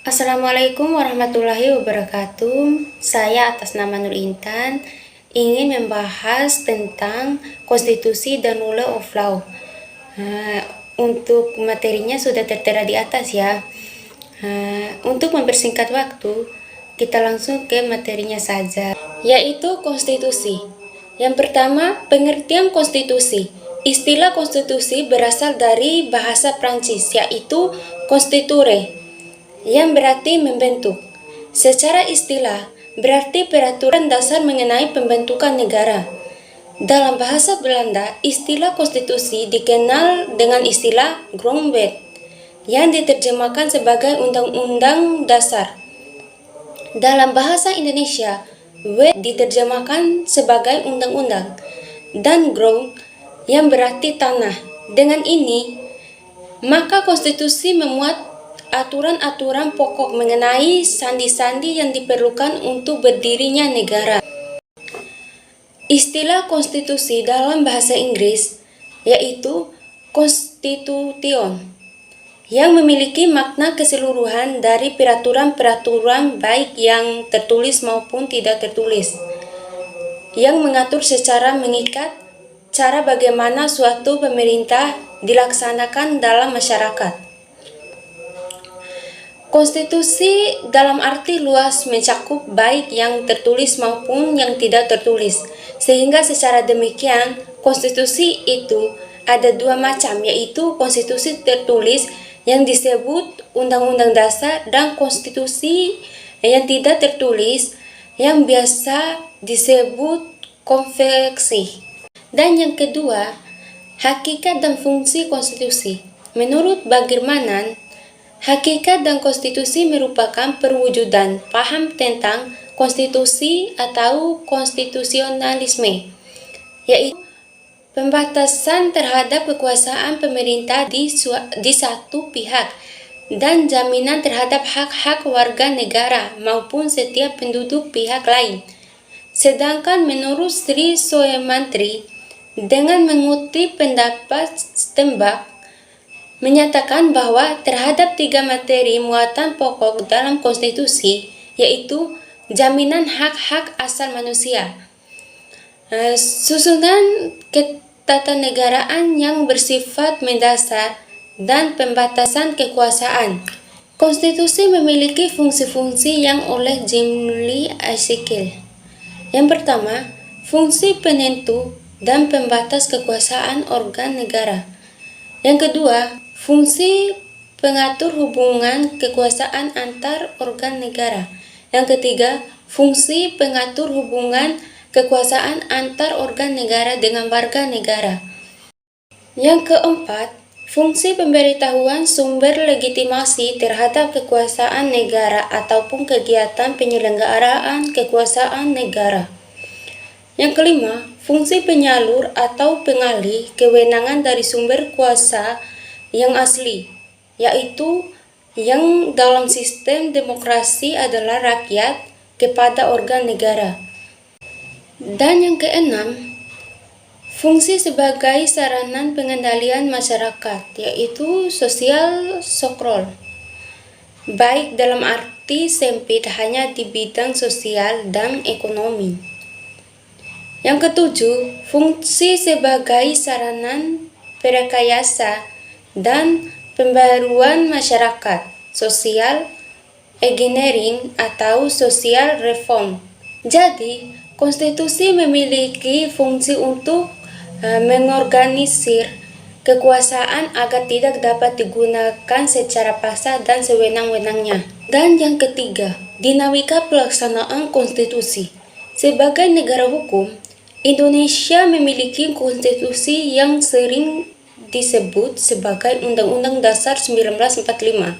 Assalamualaikum warahmatullahi wabarakatuh. Saya atas nama Nur Intan ingin membahas tentang konstitusi dan rule of law. Untuk materinya sudah tertera di atas ya. Untuk mempersingkat waktu, kita langsung ke materinya saja, yaitu konstitusi. Yang pertama, pengertian konstitusi. Istilah konstitusi berasal dari bahasa Prancis, yaitu constituere, yang berarti membentuk. Secara istilah, berarti peraturan dasar mengenai pembentukan negara. Dalam bahasa Belanda, istilah konstitusi dikenal dengan istilah grondwet, yang diterjemahkan sebagai undang-undang dasar. Dalam bahasa Indonesia, wet diterjemahkan sebagai undang-undang, dan grond yang berarti tanah. Dengan ini, maka konstitusi memuat aturan-aturan pokok mengenai sandi-sandi yang diperlukan untuk berdirinya negara. Istilah konstitusi dalam bahasa Inggris yaitu constitution, yang memiliki makna keseluruhan dari peraturan-peraturan baik yang tertulis maupun tidak tertulis, yang mengatur secara mengikat cara bagaimana suatu pemerintah dilaksanakan dalam masyarakat. Konstitusi dalam arti luas mencakup baik yang tertulis maupun yang tidak tertulis, sehingga secara demikian konstitusi itu ada dua macam, yaitu konstitusi tertulis yang disebut Undang-Undang Dasar dan konstitusi yang tidak tertulis yang biasa disebut konvensi. Dan yang kedua, hakikat dan fungsi konstitusi. Menurut Bagirmanan, hakikat dan konstitusi merupakan perwujudan paham tentang konstitusi atau konstitusionalisme, yaitu pembatasan terhadap kekuasaan pemerintah di satu pihak dan jaminan terhadap hak-hak warga negara maupun setiap penduduk pihak lain. Sedangkan menurut Sri Soemantri, dengan mengutip pendapat Stembak, menyatakan bahwa terhadap tiga materi muatan pokok dalam konstitusi, yaitu jaminan hak-hak asal manusia, susunan ketatanegaraan yang bersifat mendasar, dan pembatasan kekuasaan. Konstitusi memiliki fungsi-fungsi yang oleh Jimli Aisikil. Yang pertama, fungsi penentu dan pembatas kekuasaan organ negara. Yang kedua, fungsi pengatur hubungan kekuasaan antar organ negara. Yang ketiga, fungsi pengatur hubungan kekuasaan antar organ negara dengan warga negara. Yang keempat, fungsi pemberitahuan sumber legitimasi terhadap kekuasaan negara ataupun kegiatan penyelenggaraan kekuasaan negara. Yang kelima, fungsi penyalur atau pengalih kewenangan dari sumber kuasa yang asli, yaitu yang dalam sistem demokrasi adalah rakyat kepada organ negara. Dan yang keenam, fungsi sebagai sarana pengendalian masyarakat, yaitu sosial kontrol, baik dalam arti sempit hanya di bidang sosial dan ekonomi. Yang ketujuh, fungsi sebagai sarana perekayasa dan pembaruan masyarakat, social engineering atau social reform. Jadi, konstitusi memiliki fungsi untuk mengorganisir kekuasaan agar tidak dapat digunakan secara paksa dan sewenang-wenangnya. Dan yang ketiga, dinamika pelaksanaan konstitusi. Sebagai negara hukum, Indonesia memiliki konstitusi yang sering disebut sebagai Undang-Undang Dasar 1945.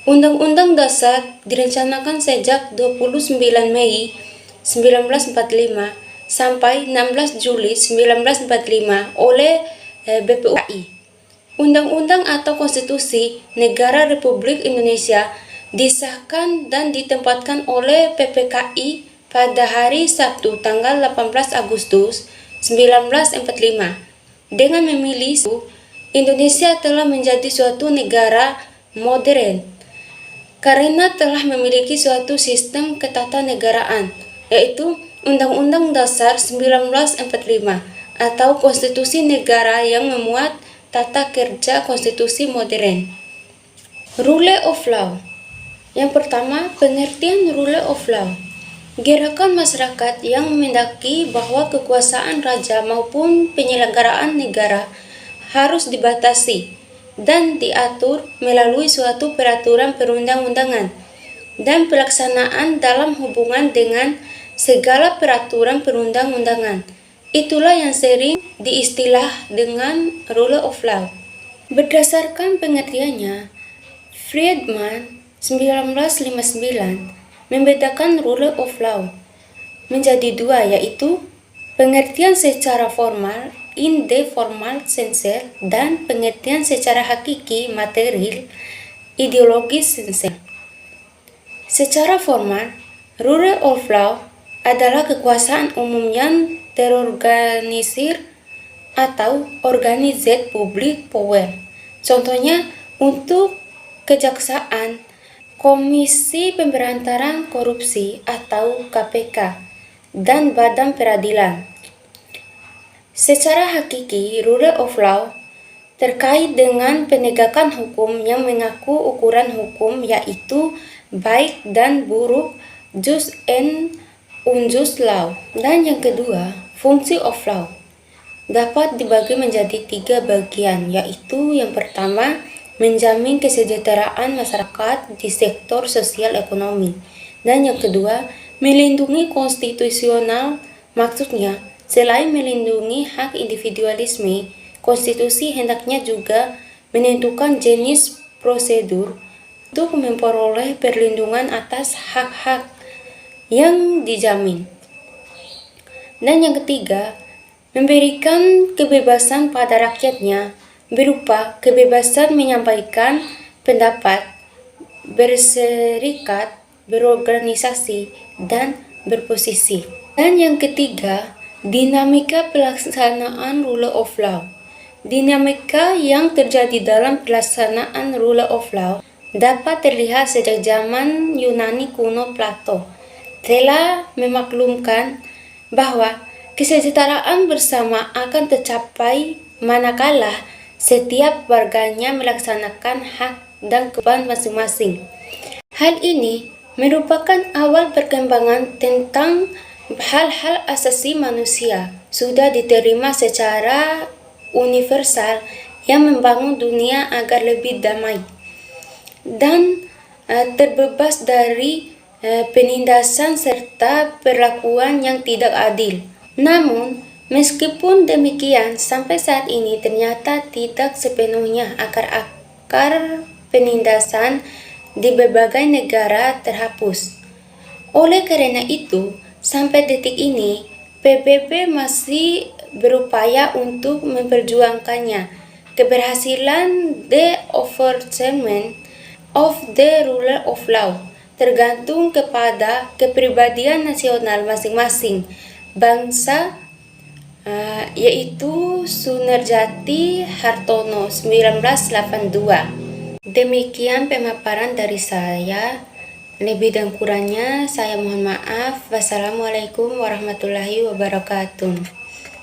Undang-Undang Dasar direncanakan sejak 29 Mei 1945 sampai 16 Juli 1945 oleh BPUKI. Undang-undang atau Konstitusi Negara Republik Indonesia disahkan dan ditempatkan oleh PPKI pada hari Sabtu tanggal 18 Agustus 1945. Dengan memilih Indonesia telah menjadi suatu negara modern karena telah memiliki suatu sistem ketatanegaraan, yaitu Undang-Undang Dasar 1945 atau konstitusi negara yang memuat tata kerja konstitusi modern. Rule of law. Yang pertama, pengertian rule of law. Gerakan masyarakat yang mendaki bahwa kekuasaan raja maupun penyelenggaraan negara harus dibatasi dan diatur melalui suatu peraturan perundang-undangan dan pelaksanaan dalam hubungan dengan segala peraturan perundang-undangan. Itulah yang sering diistilah dengan rule of law. Berdasarkan pengertiannya, Friedman 1959 membedakan rule of law menjadi dua, yaitu pengertian secara formal in the formal sense dan pengertian secara hakiki material ideologis sense. Secara formal, rule of law adalah kekuasaan umum yang terorganisir atau organized public power. Contohnya untuk kejaksaan, Komisi Pemberantasan Korupsi atau KPK, dan Badan Peradilan. Secara hakiki, rule of law terkait dengan penegakan hukum yang mengaku ukuran hukum, yaitu baik dan buruk, just and unjust law. Dan yang kedua, fungsi of law dapat dibagi menjadi 3 bagian, yaitu yang pertama, menjamin kesejahteraan masyarakat di sektor sosial ekonomi. Dan yang kedua, melindungi konstitusional, maksudnya selain melindungi hak individualisme, konstitusi hendaknya juga menentukan jenis prosedur untuk memperoleh perlindungan atas hak-hak yang dijamin. Dan yang ketiga, memberikan kebebasan pada rakyatnya berupa kebebasan menyampaikan pendapat, berserikat, berorganisasi, dan berposisi. Dan yang ketiga, dinamika pelaksanaan rule of law. Dinamika yang terjadi dalam pelaksanaan rule of law dapat terlihat sejak zaman Yunani kuno. Plato telah memaklumkan bahwa kesejahteraan bersama akan tercapai manakala setiap warganya melaksanakan hak dan kewajiban masing-masing. Hal ini merupakan awal perkembangan tentang hal-hal asasi manusia sudah diterima secara universal yang membangun dunia agar lebih damai dan terbebas dari penindasan serta perlakuan yang tidak adil. Namun, meskipun demikian, sampai saat ini ternyata tidak sepenuhnya akar-akar penindasan di berbagai negara terhapus. Oleh karena itu, sampai detik ini, PBB masih berupaya untuk memperjuangkannya. Keberhasilan the enforcement of the rule of law tergantung kepada kepribadian nasional masing-masing bangsa, yaitu Sunarjati Hartono 1982. Demikian pemaparan dari saya. Lebih dan kurangnya saya mohon maaf. Wassalamualaikum warahmatullahi wabarakatuh.